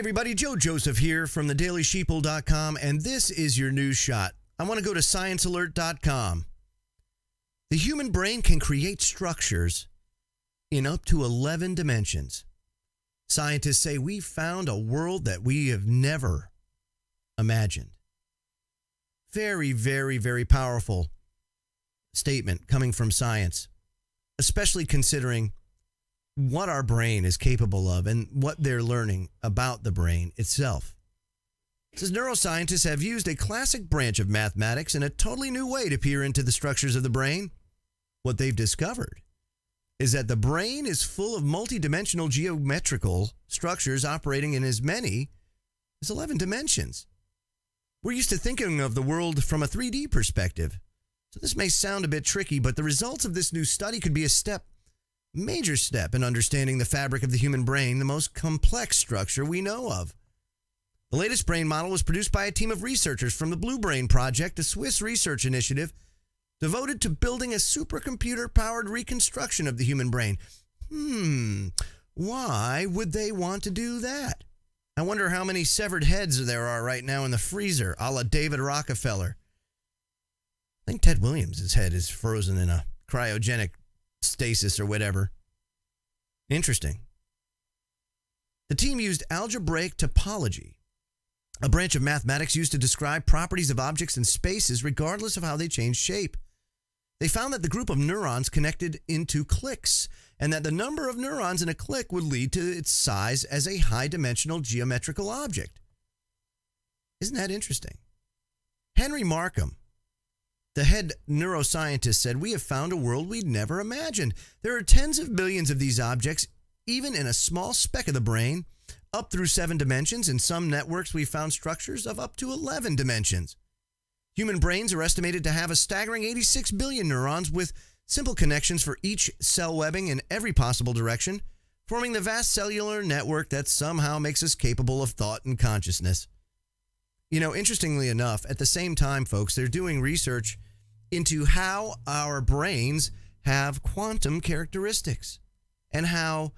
everybody, Joe Joseph here from thedailysheeple.com, and this is your news shot. I want to go to sciencealert.com. The human brain can create structures in up to 11 dimensions. Scientists say we found a world that we have never imagined. Very, very, very powerful statement coming from science, especially considering what our brain is capable of and what they're learning about the brain itself. It says neuroscientists have used a classic branch of mathematics in a totally new way to peer into the structures of the brain. What they've discovered is that the brain is full of multidimensional geometrical structures operating in as many as 11 dimensions. We're used to thinking of the world from a 3D perspective, so this may sound a bit tricky, but the results of this new study could be a major step in understanding the fabric of the human brain, the most complex structure we know of. The latest brain model was produced by a team of researchers from the Blue Brain Project, a Swiss research initiative devoted to building a supercomputer-powered reconstruction of the human brain. Why would they want to do that? I wonder how many severed heads there are right now in the freezer, a la David Rockefeller. I think Ted Williams' head is frozen in a cryogenic stasis or whatever. Interesting. The team used algebraic topology, a branch of mathematics used to describe properties of objects in spaces regardless of how they change shape. They found that the group of neurons connected into cliques, and that the number of neurons in a clique would lead to its size as a high-dimensional geometrical object. Isn't that interesting? Henry Markham, the head neuroscientist, said, "We have found a world we'd never imagined. There are tens of billions of these objects, even in a small speck of the brain, up through 7 dimensions. In some networks, we found structures of up to 11 dimensions. Human brains are estimated to have a staggering 86 billion neurons with simple connections for each cell webbing in every possible direction, forming the vast cellular network that somehow makes us capable of thought and consciousness." You know, interestingly enough, at the same time, folks, they're doing research into how our brains have quantum characteristics and how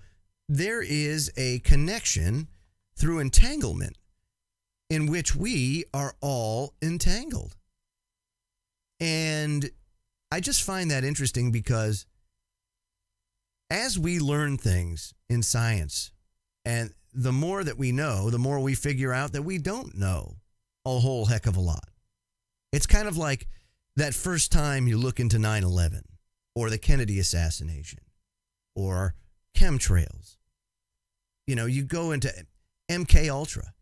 there is a connection through entanglement in which we are all entangled. And I just find that interesting because as we learn things in science, and the more that we know, the more we figure out that we don't know a whole heck of a lot. It's kind of like that first time you look into 9/11 or the Kennedy assassination or chemtrails. You know, you go into MK Ultra.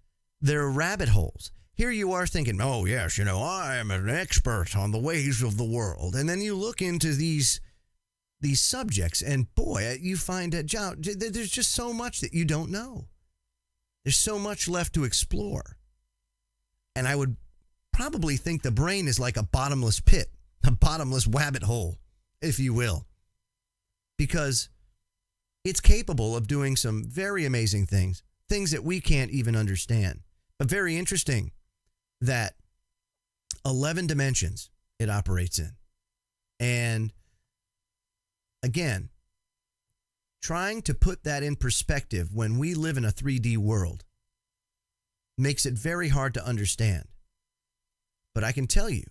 There are rabbit holes. Here you are thinking, oh, yes, you know, I am an expert on the ways of the world. And then you look into these subjects and, boy, you find that there's just so much that you don't know. There's so much left to explore. And I would probably think the brain is like a bottomless pit, a bottomless rabbit hole, if you will, because it's capable of doing some very amazing things that we can't even understand. But very interesting that 11 dimensions it operates in. And again, trying to put that in perspective when we live in a 3D world makes it very hard to understand. But I can tell you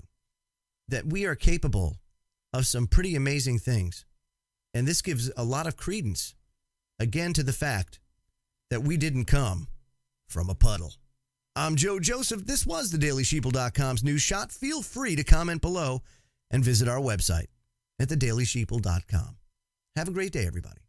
that we are capable of some pretty amazing things. And this gives a lot of credence, again, to the fact that we didn't come from a puddle. I'm Joe Joseph. This was thedailysheeple.com's news shot. Feel free to comment below and visit our website at thedailysheeple.com. Have a great day, everybody.